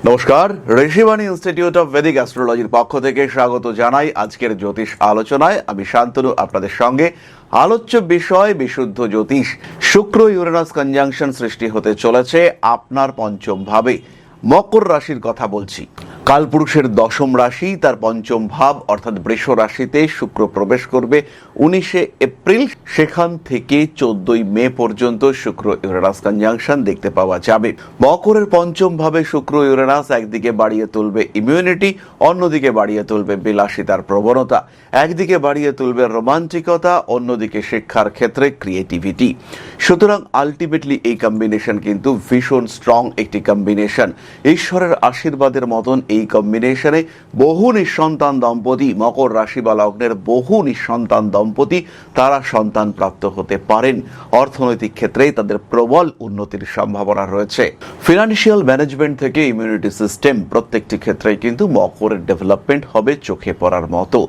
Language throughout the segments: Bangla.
নমস্কার, ঋষিবাণী ইনস্টিটিউট অফ ভেদিক অ্যাস্ট্রোলজির পক্ষ থেকে স্বাগত জানাই আজকের জ্যোতিষ আলোচনায়। আমি শান্তনু আপনাদের সঙ্গে। আলোচ্য বিষয় বিশুদ্ধ জ্যোতিষ। শুক্র ইউরেনাস কনজাংশন সৃষ্টি হতে চলেছে আপনার পঞ্চম ভাবে, মকর রাশির কথা বলছি। কালপুরুষের দশম রাশি, তার পঞ্চম ভাব অর্থাৎ বৃষ রাশিতে শুক্র প্রবেশ করবে 19 এপ্রিল। সেখান থেকে 14 মে পর্যন্ত শুক্র ইউরেনাস কনজাংশন দেখতে পাওয়া যাবে। মকরের পঞ্চম ভাবে শুক্র ইউরেনাস একদিকে বাড়িয়ে তুলবে ইমিউনিটি, অন্যদিকে বাড়িয়ে তুলবে বিলাসিতার প্রবণতা, একদিকে বাড়িয়ে তুলবে রোমান্টিকতা, অন্যদিকে শিক্ষার ক্ষেত্রে ক্রিয়েটিভিটি। সুতরাং আলটিমেটলি এই কম্বিনেশন কিন্তু ভীষণ স্ট্রং একটি কম্বিনেশন। ঈশ্বরের আশীর্বাদের মতন এই কম্বিনেশনে বহু নিঃসন্তান দম্পতি, মকর রাশি বা লগ্নের বহু নিঃসন্তান দম্পতি তারা সন্তান প্রাপ্ত হতে পারেন। অর্থনৈতিক ক্ষেত্রে তাদের প্রবল উন্নতির সম্ভাবনা রয়েছে। ফিনান্সিয়াল ম্যানেজমেন্ট থেকে ইমিউনিটি সিস্টেম, প্রত্যেকটি ক্ষেত্রে কিন্তু মকরের ডেভেলপমেন্ট হবে চোখে পড়ার মতো।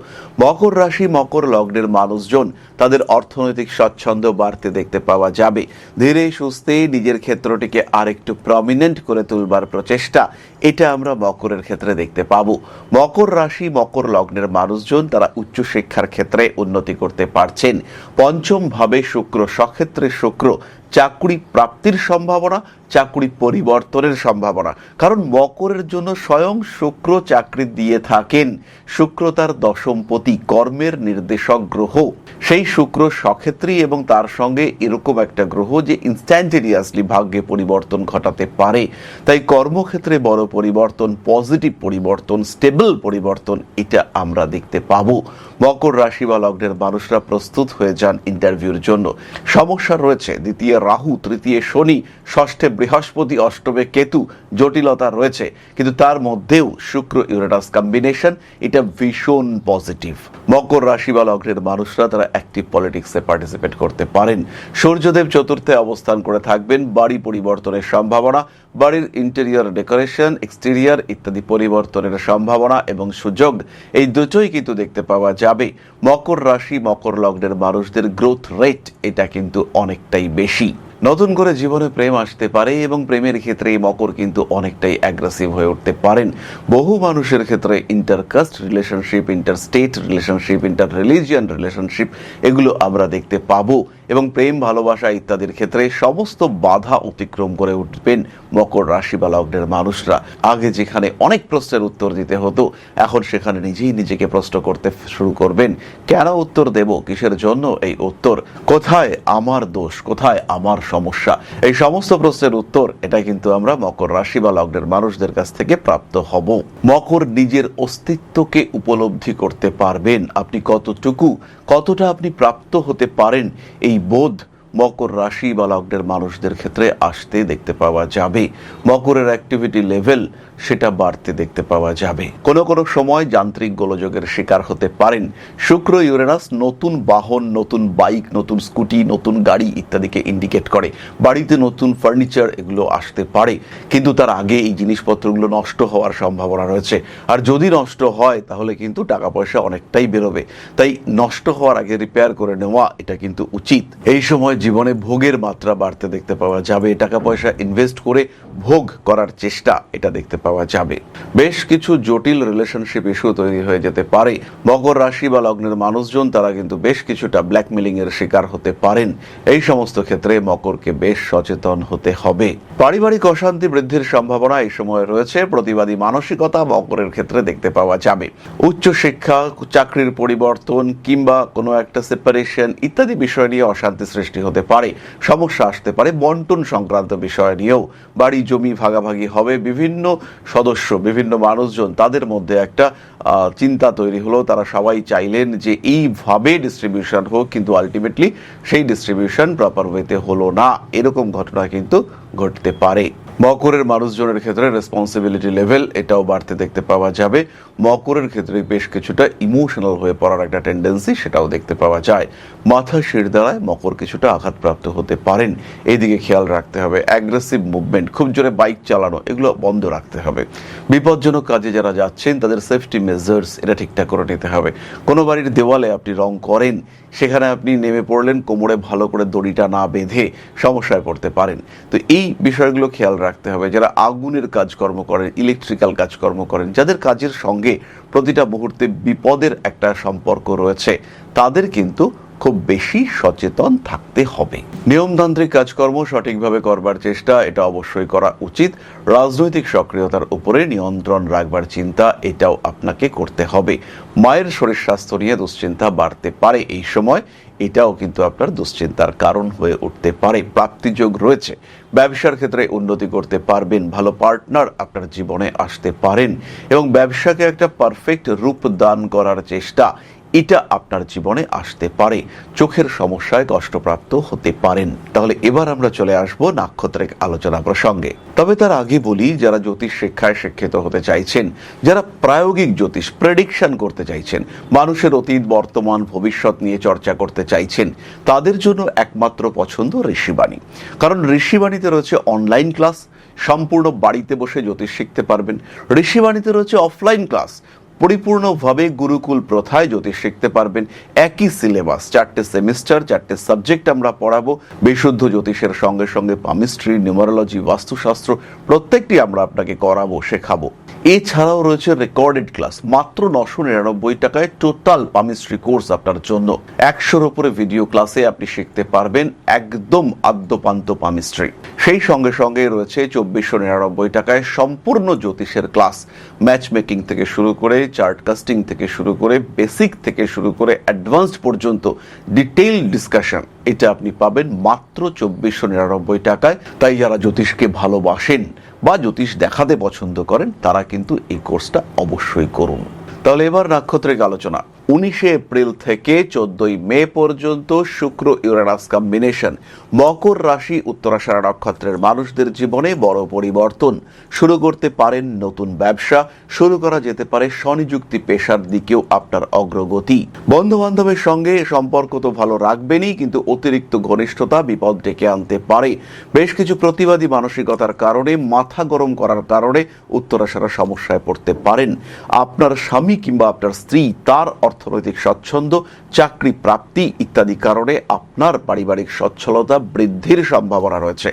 মকর রাশি মকর লগ্নের মানুষজন তাদের অর্থনৈতিক স্বচ্ছন্দ বাড়তে দেখতে পাওয়া যাবে। ধীরে সুস্থে নিজের ক্ষেত্রটিকে আরেকটু প্রমিনেন্ট করে তুলবার প্রচেষ্টা, এটা আমরা মকরের ক্ষেত্রে দেখতে পাবো। মকর রাশি মকর লগ্নের মানুষজন তারা উচ্চশিক্ষার ক্ষেত্রে উন্নতি করতে পারছেন। পঞ্চম ভাবে শুক্র, সক্ষেত্রে শুক্র, চাকরি প্রাপ্তির সম্ভাবনা, চাকরি পরিবর্তনের সম্ভাবনা। কারণ মকরের জন্য স্বয়ং শুক্র চাকরি দিয়ে থাকেন। শুক্র তার দশমপতি, কর্মের নির্দেশক গ্রহ। সেই শুক্র সক্ষেত্রী এবং তার সঙ্গে এরকম একটা গ্রহ যে ইনস্ট্যান্টেনিয়াসলি ভাগ্যে পরিবর্তন ঘটাতে পারে। তাই কর্মক্ষেত্রে বড় পরিবর্তন, পজিটিভ পরিবর্তন, স্টেবল পরিবর্তন, এটা আমরা দেখতে পাবো। মকর রাশি বা লগ্নের মানুষরা প্রস্তুত হয়ে যান ইন্টারভিউর জন্য। সমস্যা রয়েছে, দ্বিতীয় রাহু, তৃতীয় শনি, ষষ্ঠে বৃহস্পতি, অষ্টমে কেতু, জটিলতা রয়েছে, কিন্তু তার মধ্যেও শুক্র ইউরেনাস কম্বিনেশন এটা ভীষণ পজিটিভ। মকর রাশি বা লগ্নের মানুষরা তারা অ্যাক্টিভ পলিটিক্সে পার্টিসিপেট করতে পারেন। সূর্যদেব চতুর্থে অবস্থান করে থাকবেন। বাড়ি পরিবর্তনের সম্ভাবনা, বাড়ির ইন্টেরিয়র ডেকোরেশন, এক্সটেরিয়র ইত্যাদি পরিবর্তনের সম্ভাবনা এবং সুযোগ, এই দুটোই কিন্তু দেখতে পাওয়া যাবে। মকর রাশি মকর লগ্নের মানুষদের গ্রোথ রেট এটা কিন্তু অনেকটাই বেশি। নতুন করে জীবনে প্রেম আসতে পারে এবং প্রেমের ক্ষেত্রে মকর কিন্তু অনেকটাই অ্যাগ্রেসিভ হয়ে উঠতে পারেন। বহু মানুষের ক্ষেত্রে intercaste relationship, interstate relationship, inter religion relationship, এগুলো আমরা দেখতে পাবো। এবং প্রেম ভালোবাসা ইত্যাদির ক্ষেত্রে সমস্ত বাধা অতিক্রম করে উঠবেন মকর রাশি বা লগ্নের মানুষরা। আগে যেখানে অনেক প্রশ্নের উত্তর দিতে হতো, এখন সেখানে নিজেই নিজেকে প্রশ্ন করতে শুরু করবেন, কেন উত্তর দেব, কিসের জন্য এই উত্তর, কোথায় আমার দোষ, কোথায় আমার সমস্যা। এই সমস্ত প্রশ্নের উত্তর এটা কিন্তু আমরা মকর রাশি বা লগ্নের মানুষদের কাছ থেকে প্রাপ্ত হব। মকর নিজের অস্তিত্বকে উপলব্ধি করতে পারবেন। আপনি কতটা আপনি প্রাপ্ত হতে পারেন, এই বোধ মকর রাশি বা লগ্নের মানুষদের ক্ষেত্রে আসতে দেখতে পাওয়া যাবে। মকরের অ্যাক্টিভিটি লেভেল সেটা বাড়তে দেখতে পাওয়া যাবে। কোনো কোনো সময় যান্ত্রিক গোলযোগের শিকার হতে পারেন। শুক্র ইউরেনাস নতুন বাহন, নতুন বাইক, নতুন স্কুটি, নতুন গাড়ি ইত্যাদিকে ইন্ডিকেট করে। বাড়িতে নতুন ফার্নিচার এগুলো আসতে পারে, কিন্তু তার আগে এই জিনিসপত্রগুলো নষ্ট হওয়ার সম্ভাবনা রয়েছে। আর যদি নষ্ট হয় তাহলে কিন্তু টাকা পয়সা অনেকটাই বেরোবে। তাই নষ্ট হওয়ার আগে রিপেয়ার করে নেওয়া এটা কিন্তু উচিত। এই সময় জীবনে ভোগের মাত্রা বাড়তে দেখতে পাওয়া যাবে। টাকা পয়সা ইনভেস্ট করে ভোগ করার চেষ্টা এটা দেখতে পাওয়া যাবে। বেশ কিছু জটিল রিলেশনশিপ ইস্যু তৈরি হয়ে যেতে পারে। মকর রাশি বা লগ্নের মানুষজন তারা কিন্তু বেশ কিছুটা ব্ল্যাকমেলিং এর শিকার হতে পারেন। এই সমস্ত ক্ষেত্রে মকরকে বেশ সচেতন হতে হবে। পারিবারিক অশান্তি বৃদ্ধির সম্ভাবনা এই সময় রয়েছে। প্রতিবাদী মানসিকতা মকরের ক্ষেত্রে দেখতে পাওয়া যাবে। উচ্চশিক্ষা, চাকরির পরিবর্তন কিংবা কোনো একটা সেপারেশন ইত্যাদি বিষয় নিয়ে অশান্তি সৃষ্টি হতে পারে। সমস্যা আসতে পারে বন্টন সংক্রান্ত বিষয় নিয়েও। বাড়ি জমি ভাগাভাগি হবে। বিভিন্ন সদস্য, বিভিন্ন মানুষজন তাদের মধ্যে একটা চিন্তা তৈরি হলো। তারা সবাই চাইলেন যে এইভাবে ডিস্ট্রিবিউশন হোক, কিন্তু আলটিমেটলি সেই ডিস্ট্রিবিউশন প্রপার ওয়েতে হলো না। এরকম ঘটনা কিন্তু ঘটতে পারে। মকরের মানুষজনের ক্ষেত্রে রেসপন্সিবিলিটি লেভেল এটাও বাড়তে দেখতে পাওয়া যাবে। মকরের ক্ষেত্রে বেশ কিছুটা ইমোশনাল হয়ে পড়ার একটা টেন্ডেন্সি সেটাও দেখতে পাওয়া যায়। মাথা শির দ্বারায় মকর কিছুটা আঘাতপ্রাপ্ত হতে পারেন, এইদিকে খেয়াল রাখতে হবে। অ্যাগ্রেসিভ মুভমেন্ট, খুব জোরে বাইক চালানো, এগুলো বন্ধ রাখতে হবে। বিপজ্জনক কাজে যারা যাচ্ছেন তাদের সেফটি মেজার্স এটা ঠিকঠাক করে নিতে হবে। কোনো বাড়ির দেওয়ালে আপনি রং করেন, সেখানে আপনি নেমে পড়লেন, কোমরে ভালো করে দড়িটা না বেঁধে সমস্যায় পড়তে পারেন। তো এই বিষয়গুলো খেয়াল রাখতে হবে। যারা আগুনের কাজকর্ম করেন, ইলেকট্রিক্যাল কাজকর্ম করেন, যাদের কাজের সঙ্গে প্রতিটা মুহূর্তে বিপদের একটা সম্পর্ক রয়েছে, তাদের কিন্তু খুব বেশি সচেতন থাকতে হবে। নিয়মতান্ত্রিক কাজকর্ম সঠিকভাবে করবার চেষ্টা এটা অবশ্যই করা উচিত। রাজনৈতিক সক্রিয়তার উপরে নিয়ন্ত্রণ রাখবার চিন্তা এটাও আপনাকে করতে হবে। মায়ের শরীর স্বাস্থ্য নিয়ে দুশ্চিন্তা বাড়তে পারে এই সময়, এটাও কিন্তু আপনার দুশ্চিন্তার কারণ হয়ে উঠতে পারে। প্রাপ্তিযোগ রয়েছে, ব্যবসার ক্ষেত্রে উন্নতি করতে পারবেন, ভালো পার্টনার আপনার জীবনে আসতে পারেন এবং ব্যবসাকে একটা পারফেক্ট রূপ দান করার চেষ্টা এটা আপনার জীবনে আসতে পারে। চোখের সমস্যায় কষ্টপ্রাপ্ত হতে পারেন। তাহলে এবার আমরা চলে আসব নাক্ষত্রিক আলোচনা প্রসঙ্গে। তবে তার আগে বলি, যারা জ্যোতিষ শিক্ষায় শিক্ষিত হতে চাইছেন, যারা প্রায়োগিক জ্যোতিষ প্রেডিকশন করতে চাইছেন, মানুষের অতীত বর্তমান ভবিষ্যৎ নিয়ে চর্চা করতে চাইছেন, তাদের জন্য একমাত্র পছন্দ ঋষিবাণী। কারণ ঋষিবাণীতে রয়েছে অনলাইন ক্লাস, সম্পূর্ণ বাড়িতে বসে জ্যোতিষ শিখতে পারবেন। ঋষিবাণীতে রয়েছে অফলাইন ক্লাস, পরিপূর্ণভাবে গুরুকুল প্রথায় জ্যোতিষ শিখতে পারবেন। একই সিলেবাস, 4টে সেমিস্টার, 4টে সাবজেক্ট আমরা পড়াবো। বিশুদ্ধ জ্যোতিষের সঙ্গে সঙ্গে পামিস্ট্রি, নিউমারোলজি, বাস্তুশাস্ত্র প্রত্যেকটি আমরা আপনাকে করাবো, শেখাবো। এছাড়াও রয়েছে রেকর্ডেড ক্লাস, মাত্র 999 টাকায় টোটাল পামিস্ট্রি কোর্স আপনার জন্য। 100-র উপরে ভিডিও ক্লাসে আপনি শিখতে পারবেন একদম আদ্যপান্ত পামিস্ট্রি। সেই সঙ্গে সঙ্গে রয়েছে 2499 টাকায় সম্পূর্ণ জ্যোতিষের ক্লাস, ম্যাচ মেকিং থেকে শুরু করে, চার্ট কাস্টিং থেকে শুরু করে, বেসিক থেকে শুরু করে অ্যাডভান্সড পর্যন্ত ডিটেইল ডিসকাশন, এটা আপনি পাবেন মাত্র 2499 টাকায়। তাই যারা জ্যোতিষকে ভালোবাসেন বা জ্যোতিষ দেখাতে পছন্দ করেন, তারা কিন্তু এই কোর্সটা অবশ্যই করুন। তাহলে এবার নাক্ষত্রিক আলোচনা। 19 এপ্রিল থেকে 14 মে পর্যন্ত শুক্র ইউরেনাস কম্বিনেশন মকর রাশি উত্তরাষাঢ়া নক্ষত্রের মানুষদের জীবনে বড় পরিবর্তন। শুরু করতে পারেন নতুন ব্যবসা, শুরু করা যেতে পারে স্বনিযুক্তি পেশার দিকেও আপনার অগ্রগতি। বন্ধু বান্ধবের সঙ্গে সম্পর্ক তো ভালো রাখবেনই, কিন্তু অতিরিক্ত ঘনিষ্ঠতা বিপদ ডেকে আনতে পারে। বেশ কিছু প্রতিবাদী মানসিকতার কারণে, মাথা গরম করার কারণে উত্তরাষাঢ়া সমস্যায় পড়তে পারেন। আপনার স্বামী কিংবা আপনার স্ত্রী, তার অর্থনৈতিক স্বচ্ছন্দ, চাকরি প্রাপ্তি ইত্যাদি কারণে আপনার পারিবারিক সচ্ছলতা বৃদ্ধির সম্ভাবনা রয়েছে।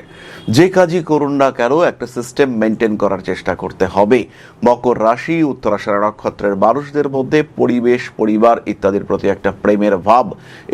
যে কাজই করুন না কেন, একটা সিস্টেম মেনটেন করার চেষ্টা করতে হবে। মকর রাশি উত্তরাষাঢ়া নক্ষত্রের মানুষদের মধ্যে পরিবেশ, পরিবার ইত্যাদির প্রতি একটা প্রেমের ভাব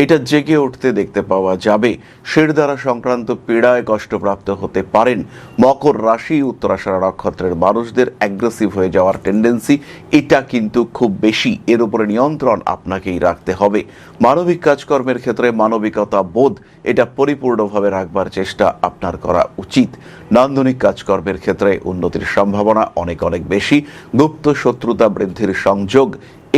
এটা জেগে উঠতে দেখতে পাওয়া যাবে। শিরদাঁড়া সংক্রান্ত পীড়ায় কষ্টপ্রাপ্ত হতে পারেন। মকর রাশি উত্তরাষাঢ়া নক্ষত্রের মানুষদের অ্যাগ্রেসিভ হয়ে যাওয়ার টেন্ডেন্সি এটা কিন্তু খুব বেশি, এর উপরে নিয়ন্ত্রণ আপনাকেই রাখতে হবে। মানবিক কাজকর্মের ক্ষেত্রে মানবিকতা বোধ এটা পরিপূর্ণভাবে রাখবার চেষ্টা আপনার করা উচিত। নান্দনিক কাজকর্মের ক্ষেত্রে উন্নতির সম্ভাবনা অনেক অনেক বেশি। গুপ্ত শত্রুতা বৃদ্ধির সংযোগ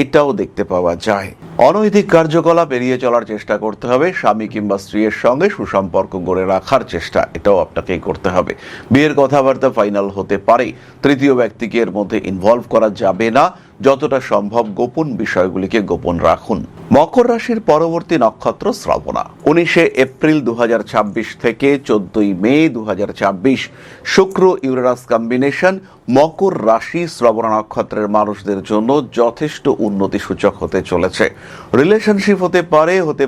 এটাও দেখতে পাওয়া যায়। অনৈতিক কার্যকলাপ এড়িয়ে চলার চেষ্টা করতে হবে। স্বামী কিংবা স্ত্রীর সঙ্গে সুসম্পর্ক গড়ে রাখার চেষ্টা এটাও আপনাকেই করতে হবে। বিয়ের কথাবার্তা ফাইনাল হতে পারে। তৃতীয় ব্যক্তিকে এর মধ্যে ইনভলভ করা যাবে না। যতটা সম্ভব গোপন বিষয়গুলিকে গোপন রাখুন। মকর রাশির পরবর্তী নক্ষত্র শ্রবণা। 19 এপ্রিল 2026 থেকে 14 মে 2026 শুক্র ইউরেনাস কম্বিনেশন মকর রাশি শ্রবণা নক্ষত্রের মানুষদের জন্য যথেষ্ট উন্নতি সূচক হতে চলেছে। রিলেশনশিপ হতে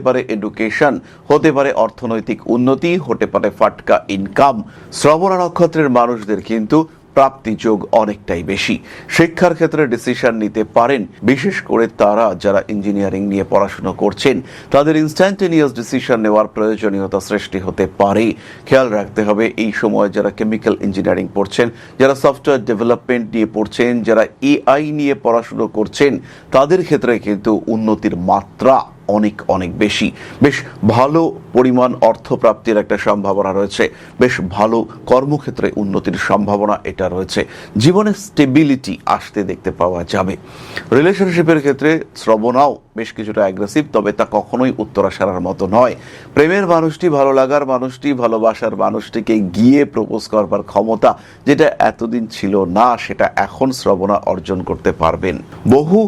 পারে এডুকেশন, হতে পারে অর্থনৈতিক উন্নতি, হতে পারে ফাটকা ইনকাম। শ্রবণা নক্ষত্রের মানুষদের কিন্তু প্রাপ্তি যোগ অনেকটাই বেশি। শিক্ষার ক্ষেত্রে ডিসিশন নিতে পারেন, বিশেষ করে তারা যারা ইঞ্জিনিয়ারিং নিয়ে পড়াশোনা করছেন, তাদের ইনস্ট্যান্টেনিয়াস ডিসিশন নেওয়ার প্রয়োজনীয়তা সৃষ্টি হতে পারে। খেয়াল রাখতে হবে এই সময় যারা কেমিক্যাল ইঞ্জিনিয়ারিং পড়ছেন, যারা সফটওয়্যার ডেভেলপমেন্ট নিয়ে পড়ছেন, যারা এআই নিয়ে পড়াশোনা করছেন, তাদের ক্ষেত্রে কিন্তু উন্নতির মাত্রা অনেক অনেক বেশি। বেশ ভালো পরিমাণ অর্থপ্রাপ্তির একটা সম্ভাবনা রয়েছে। বেশ ভালো কর্মক্ষেত্রে উন্নতির সম্ভাবনা এটা রয়েছে। জীবনে স্টেবিলিটি আসতে দেখতে পাওয়া যাবে। রিলেশনশিপের ক্ষেত্রে শ্রবণাও বেশ কিছুটা অ্যাগ্রেসিভ, তবে তা কখনোই উত্তরাষাঢ়ার মতো নয়। প্রেমের মানুষটি, ভালো লাগার মানুষটি, ভালোবাসার মানুষটিকে গিয়ে প্রপোজ করবার ক্ষমতা যেটা এতদিন ছিল না, সেটা এখন শ্রবণা অর্জন করতে পারবেন। বহু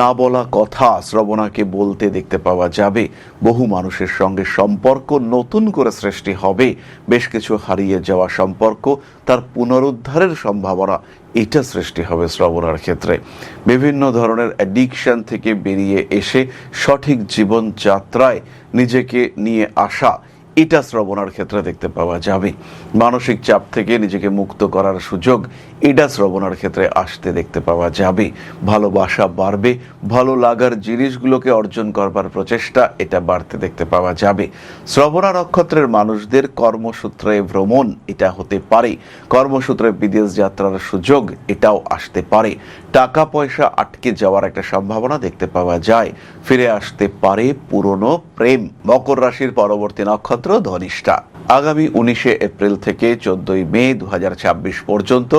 না বলা কথা শ্রবণাকে বলতে দেখতে পাওয়া যাবে। বহু মানুষের সঙ্গে সম্পর্ক নতুন করে সৃষ্টি হবে। বেশ কিছু হারিয়ে যাওয়া সম্পর্ক তার পুনরুদ্ধারের সম্ভাবনা এটা সৃষ্টি হবে শ্রবণার ক্ষেত্রে। বিভিন্ন ধরনের অ্যাডিকশন থেকে বেরিয়ে এসে সঠিক জীবনযাত্রায় নিজেকে নিয়ে আসা এটা শ্রবণার ক্ষেত্রে দেখতে পাওয়া যাবে। মানসিক চাপ থেকে নিজেকে মুক্ত করার সুযোগ এটা শ্রবণার ক্ষেত্রে আসতে দেখতে পাওয়া যাবে। ভালোবাসা বাড়বে, ভালো লাগার জিনিসগুলোকে অর্জন করবার প্রচেষ্টা এটা বাড়তে দেখতে পাওয়া যাবে। শ্রবণা নক্ষত্রের মানুষদের কর্মসূত্রে ভ্রমণ এটা হতে পারে, কর্মসূত্রে বিদেশ যাত্রার সুযোগ এটাও আসতে পারে। টাকা পয়সা আটকে যাওয়ার একটা সম্ভাবনা দেখতে পাওয়া যায়। ফিরে আসতে পারে পুরনো প্রেম। মকর রাশির পরবর্তী নক্ষত্র ধনিষ্ঠা। আগামী 19 এপ্রিল থেকে 14 মে 2026 পর্যন্ত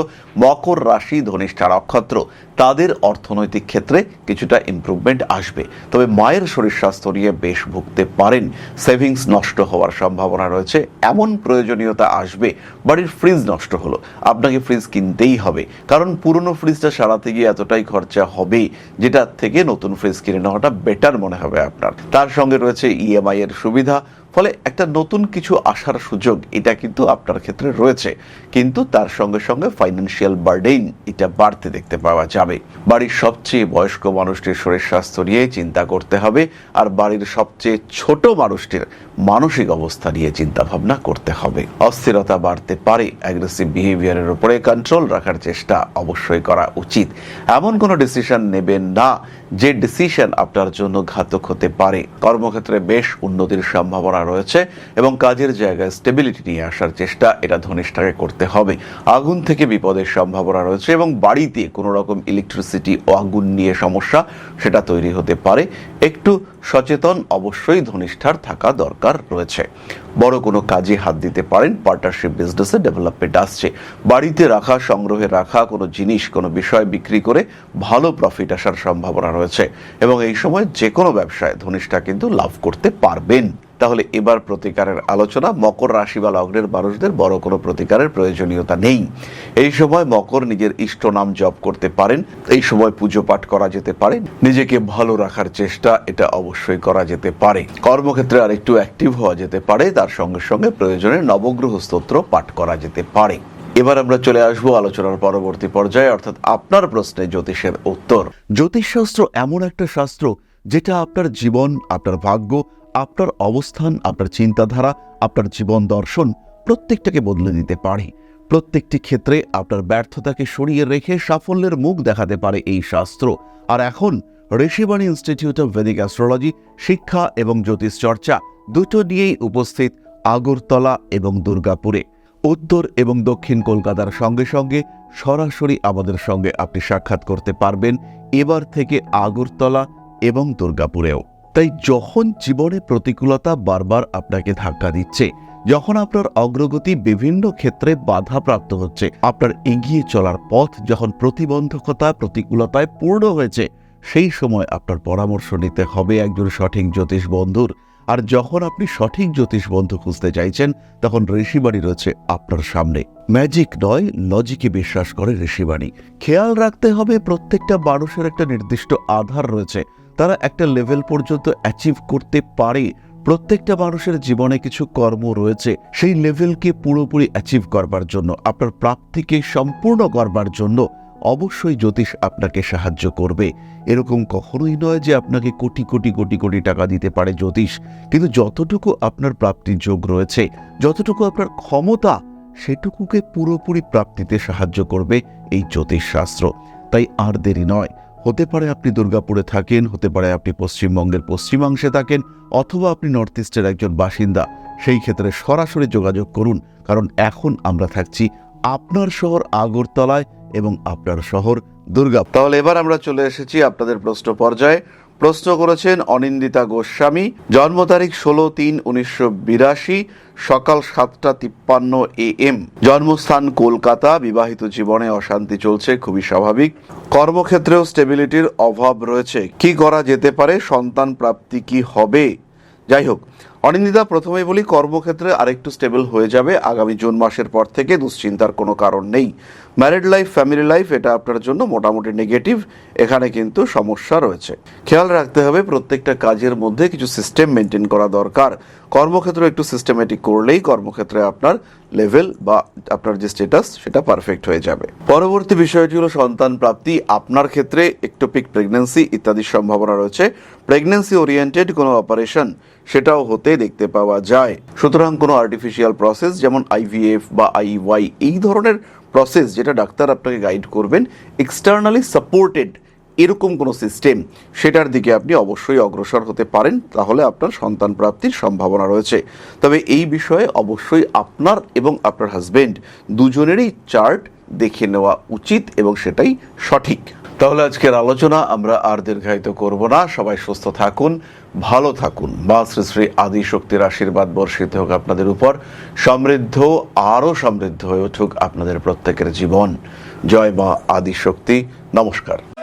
মকর রাশি ধনিষ্ঠা নক্ষত্র তাদের অর্থনৈতিক ক্ষেত্রে কিছুটা ইমপ্রুভমেন্ট আসবে। তবে মায়ের শরীর স্বাস্থ্য নিয়ে বেশ ভুগতে পারেন। সেভিংস নষ্ট হওয়ার সম্ভাবনা রয়েছে। এমন প্রয়োজনীয়তা আসবে, বাড়ির ফ্রিজ নষ্ট হলো, আপনাকে ফ্রিজ কিনতেই হবে, কারণ পুরনো ফ্রিজটা সারাতে গিয়ে এতটাই খরচা হবে যেটার থেকে নতুন ফ্রিজ কিনে নেওয়াটা বেটার মনে হবে আপনার। তার সঙ্গে রয়েছে ইএমআই এর সুবিধা, ফলে একটা নতুন কিছু আসার সুযোগ এটা কিন্তু আপনার ক্ষেত্রে রয়েছে। কিন্তু তার সঙ্গে সঙ্গে ফাইন্যান্সিয়াল বার্ডেন এটা বাড়তে দেখতে পাওয়া যাবে। বাড়ির সবচেয়ে বয়স্ক মানুষটির শরীর স্বাস্থ্য নিয়ে চিন্তা করতে হবে, আর বাড়ির সবচেয়ে ছোট মানুষটির মানসিক অবস্থা নিয়ে চিন্তা ভাবনা করতে হবে। অস্থিরতা বাড়তে পারে। অ্যাগ্রেসিভ বিহেভিয়ারের উপরে কন্ট্রোল রাখার চেষ্টা অবশ্যই করা উচিত। এমন কোনো ডিসিশন নেবেন না যে ডিসিশন আপনার জন্য ঘাতক হতে পারে। কর্মক্ষেত্রে বেশ উন্নতির সম্ভাবনা রয়েছে এবং কাজের জায়গায় স্টেবিলিটি নিয়ে আসার চেষ্টা এটা ধনিষ্ঠাকে করতে হবে। আগুন থেকে বিপদের সম্ভাবনা রয়েছে এবং বাড়িতে কোনো রকম ইলেকট্রিসিটি ও আগুন নিয়ে সমস্যা সেটা তৈরি হতে পারে। একটু সচেতন অবশ্যই ধনিষ্ঠার থাকা দরকার রয়েছে। বড় কোনো কাজে হাত দিতে পারেন। পার্টনারশিপ বিজনেসে ডেভেলপমেন্ট আসছে। বাড়িতে রাখা, সংগ্রহে রাখা কোনো জিনিস, কোনো বিষয় বিক্রি করে ভালো প্রফিট আসার সম্ভাবনা রয়েছে এবং এই সময় যে কোনো ব্যবসায় ধনিষ্ঠা কিন্তু লাভ করতে পারবেন। তাহলে এবার প্রতিকারের আলোচনা। মকর রাশি বা লগ্নের মানুষদের বড় কোনো প্রতিকারের প্রয়োজনীয়তা নেই। এই সময় মকর নিজের ইষ্ট নাম জপ করতে পারেন। এই সময় পুজো পাঠ করা যেতে পারে। নিজেকে ভালো রাখার চেষ্টা এটা অবশ্যই করা যেতে পারে। কর্মক্ষেত্রে আর একটু অ্যাক্টিভ হওয়া যেতে পারে। তার সঙ্গে সঙ্গে প্রয়োজনে নবগ্রহ স্তোত্র পাঠ করা যেতে পারে। এবার আমরা চলে আসবো আলোচনার পরবর্তী পর্যায়ে, অর্থাৎ আপনার প্রশ্নে জ্যোতিষের উত্তর। জ্যোতিষশাস্ত্র এমন একটা শাস্ত্র যেটা আপনার জীবন, আপনার ভাগ্য, আপনার অবস্থান, আপনার চিন্তাধারা, আপনার জীবন দর্শন প্রত্যেকটাকে বদলে দিতে পারে। প্রত্যেকটি ক্ষেত্রে আপনার ব্যর্থতাকে সরিয়ে রেখে সাফল্যের মুখ দেখাতে পারে এই শাস্ত্র। আর এখন Rishibani institute of Vedic astrology শিক্ষা এবং জ্যোতিষ চর্চা দুটো নিয়েই উপস্থিত আগরতলা এবং দুর্গাপুরে। উত্তর এবং দক্ষিণ কলকাতার সঙ্গে সঙ্গে সরাসরি আমাদের সঙ্গে আপনি সাক্ষাৎ করতে পারবেন এবার থেকে আগরতলা এবং দুর্গাপুরেও। তাই যখন জীবনে প্রতিকূলতা বারবার আপনাকে ধাক্কা দিচ্ছে, যখন আপনার অগ্রগতি বিভিন্ন ক্ষেত্রে বাধাপ্রাপ্ত হচ্ছে, আপনার এগিয়ে চলার পথ যখন প্রতিবন্ধকতা, প্রতিকূলতায় পূর্ণ হয়েছে, সেই সময় আপনার পরামর্শ নিতে হবে একজন সঠিক জ্যোতিষ বন্ধুর। আর যখন আপনি সঠিক জ্যোতিষ বন্ধু খুঁজতে চাইছেন, তখন ঋষিবাণী রয়েছে আপনার সামনে। ম্যাজিক নয়, লজিকে বিশ্বাস করে ঋষিবাণী। খেয়াল রাখতে হবে প্রত্যেকটা মানুষের একটা নির্দিষ্ট আধার রয়েছে, তারা একটা লেভেল পর্যন্ত অ্যাচিভ করতে পারে। প্রত্যেকটা মানুষের জীবনে কিছু কর্ম রয়েছে, সেই লেভেলকে পুরোপুরি অ্যাচিভ করবার জন্য, আপনার প্রাপ্তিকে সম্পূর্ণ করবার জন্য অবশ্যই জ্যোতিষ আপনাকে সাহায্য করবে। এরকম কখনোই নয় যে আপনাকে কোটি কোটি কোটি কোটি টাকা দিতে পারে জ্যোতিষ, কিন্তু যতটুকু আপনার প্রাপ্তির যোগ রয়েছে, যতটুকু আপনার ক্ষমতা, সেটুকুকে পুরোপুরি প্রাপ্তিতে সাহায্য করবে এই জ্যোতিষ শাস্ত্র। তাই আর দেরি নয়। হতে পারে আপনি দুর্গাপুরে থাকেন, হতে পারে আপনি পশ্চিমবঙ্গের পশ্চিমাংশে থাকেন, অথবা আপনি নর্থ ইস্টের একজন বাসিন্দা। সেই ক্ষেত্রে সরাসরি যোগাযোগ করুন, কারণ এখন আমরা থাকছি আপনার শহর আগরতলায় এবং আপনার শহর দুর্গাপুর। তাহলে এবার আমরা চলে এসেছি আপনাদের প্রশ্ন পর্যায়ে। প্রশ্ন করেছেন অনিন্দিতা গোস্বামী। জন্ম তারিখ 16-3-1982, সকাল 7:53 AM। জন্মস্থান কলকাতা। বিবাহিত জীবনে অশান্তি চলছে, খুবই স্বাভাবিক। কর্মক্ষেত্রেও স্টেবিলিটির অভাব রয়েছে। কি করা যেতে পারে? সন্তান প্রাপ্তি কি হবে? যাই হোক, অনিন্দিতা, প্রথমেই বলি কর্মক্ষেত্রে আরেকটু স্টেবল হয়ে যাবে আগামী জুন মাসের পর থেকে, দুশ্চিন্তার কোনো কারণ নেই। ম্যারিড লাইফ, ফ্যামিলি লাইফ এটা আপনার জন্য মোটামুটি নেগেটিভ, এখানে কিন্তু সমস্যা রয়েছে। খেয়াল রাখতে হবে প্রত্যেকটা কাজের মধ্যে কিছু সিস্টেম মেনটেন করা দরকার। কর্মক্ষেত্রে একটু সিস্টেমেটিক করলেই কর্মক্ষেত্রে আপনার লেভেল বা আপনার যে স্ট্যাটাস সেটা পারফেক্ট হয়ে যাবে। পরবর্তী বিষয়টি হলো সন্তান প্রাপ্তি। আপনার ক্ষেত্রে একটোপিক প্রেগন্যান্সি ইত্যাদির সম্ভাবনা রয়েছে। প্রেগন্যান্সি ওরিয়েন্টেড কোনো অপারেশন সেটাও হতে দেখতে পাওয়া যায়। সুতরাং কোনো আর্টিফিশিয়াল প্রসেস যেমন আইভিএফ বা আইওয়াই এই ধরনের প্রসেস যেটা ডাক্তার আপনাকে গাইড করবেন, এক্সটার্নালি সাপোর্টেড এরকম কোনো সিস্টেম, সেটার দিকে আপনি অবশ্যই অগ্রসর হতে পারেন, তাহলে আপনার সন্তান প্রাপ্তির সম্ভাবনা রয়েছে। তবে এই বিষয়ে অবশ্যই আপনার এবং আপনার হাজবেন্ড দুজনেরই চার্ট দেখে নেওয়া উচিত এবং সেটাই সঠিক। তাহলে আজকের আলোচনা আমরা আর দীর্ঘায়িত করব না। সবাই সুস্থ থাকুন, ভালো থাকুন। মা শ্রী শ্রী আদি শক্তির আশীর্বাদ বর্ষিত হোক আপনাদের উপর। সমৃদ্ধ, আরও সমৃদ্ধ হয়ে উঠুক আপনাদের প্রত্যেকের জীবন। জয় মা আদি শক্তি। নমস্কার।